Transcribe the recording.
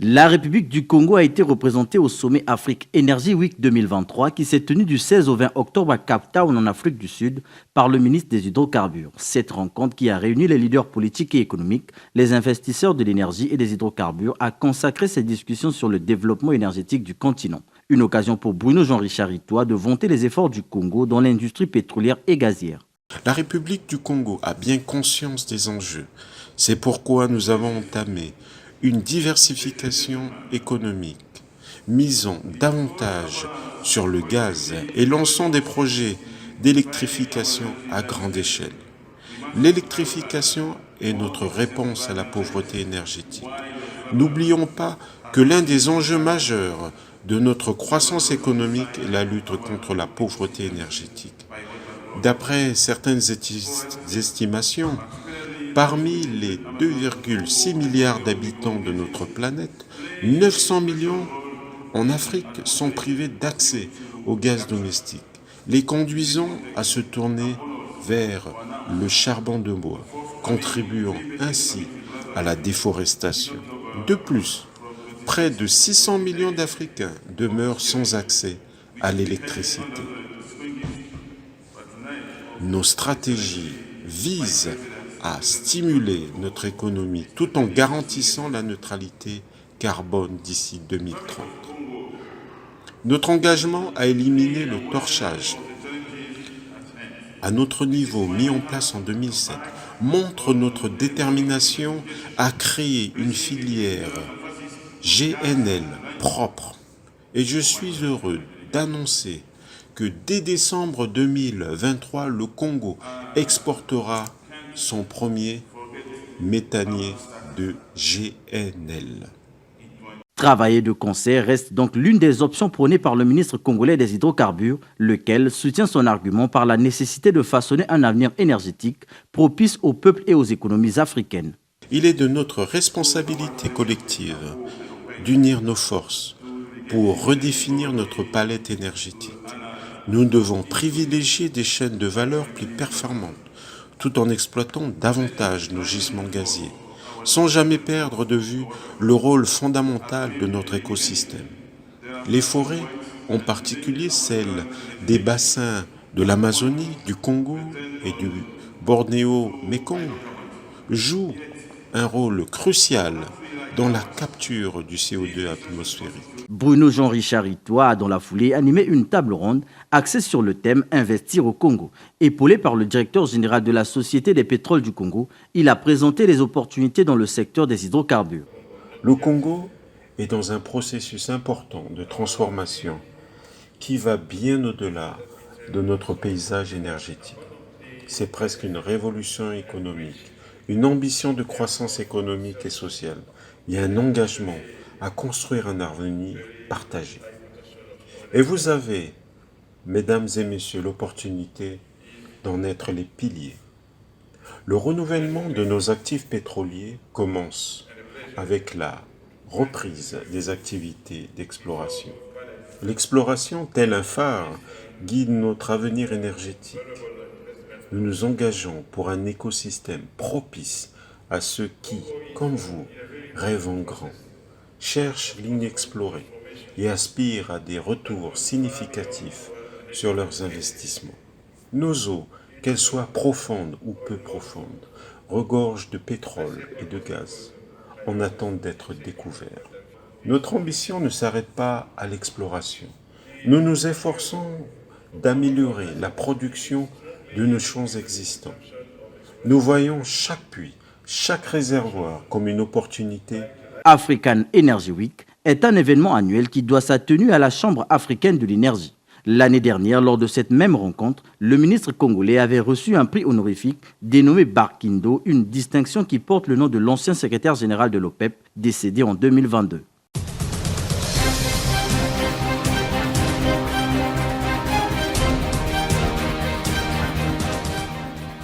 La République du Congo a été représentée au sommet Afrique Energy Week 2023 qui s'est tenu du 16 au 20 octobre à Cape Town en Afrique du Sud par le ministre des Hydrocarbures. Cette rencontre qui a réuni les leaders politiques et économiques, les investisseurs de l'énergie et des hydrocarbures a consacré ses discussions sur le développement énergétique du continent. Une occasion pour Bruno Jean-Richard Itoa de vanter les efforts du Congo dans l'industrie pétrolière et gazière. La République du Congo a bien conscience des enjeux. C'est pourquoi nous avons entamé une diversification économique, misant davantage sur le gaz et lançant des projets d'électrification à grande échelle. L'électrification est notre réponse à la pauvreté énergétique. N'oublions pas que l'un des enjeux majeurs de notre croissance économique est la lutte contre la pauvreté énergétique. D'après certaines estimations, parmi les 2,6 milliards d'habitants de notre planète, 900 millions en Afrique sont privés d'accès au gaz domestique, les conduisant à se tourner vers le charbon de bois, contribuant ainsi à la déforestation. De plus, près de 600 millions d'Africains demeurent sans accès à l'électricité. Nos stratégies visent à stimuler notre économie tout en garantissant la neutralité carbone d'ici 2030. Notre engagement à éliminer le torchage à notre niveau mis en place en 2007 montre notre détermination à créer une filière GNL propre. Et je suis heureux d'annoncer que dès décembre 2023, le Congo exportera son premier méthanier de GNL. Travailler de concert reste donc l'une des options prônées par le ministre congolais des hydrocarbures, lequel soutient son argument par la nécessité de façonner un avenir énergétique propice au peuple et aux économies africaines. Il est de notre responsabilité collective d'unir nos forces pour redéfinir notre palette énergétique. Nous devons privilégier des chaînes de valeur plus performantes, tout en exploitant davantage nos gisements gaziers, sans jamais perdre de vue le rôle fondamental de notre écosystème. Les forêts, en particulier celles des bassins de l'Amazonie, du Congo et du Bornéo-Mékong, jouent un rôle crucial dans la capture du CO2 atmosphérique. Bruno Jean-Richard Itoa a dans la foulée animé une table ronde axée sur le thème « Investir au Congo ». Épaulé par le directeur général de la Société des pétroles du Congo, il a présenté les opportunités dans le secteur des hydrocarbures. Le Congo est dans un processus important de transformation qui va bien au-delà de notre paysage énergétique. C'est presque une révolution économique, une ambition de croissance économique et sociale. Il y a un engagement à construire un avenir partagé. Et vous avez, mesdames et messieurs, l'opportunité d'en être les piliers. Le renouvellement de nos actifs pétroliers commence avec la reprise des activités d'exploration. L'exploration, tel un phare, guide notre avenir énergétique. Nous nous engageons pour un écosystème propice à ceux qui, comme vous, rêvent en grand, cherchent l'inexploré et aspirent à des retours significatifs sur leurs investissements. Nos eaux, qu'elles soient profondes ou peu profondes, regorgent de pétrole et de gaz, en attente d'être découverts. Notre ambition ne s'arrête pas à l'exploration. Nous nous efforçons d'améliorer la production de nos champs existants. Nous voyons chaque puits, chaque réservoir comme une opportunité. African Energy Week est un événement annuel qui doit sa tenue à la Chambre africaine de l'énergie. L'année dernière, lors de cette même rencontre, le ministre congolais avait reçu un prix honorifique dénommé Barkindo, une distinction qui porte le nom de l'ancien secrétaire général de l'OPEP, décédé en 2022.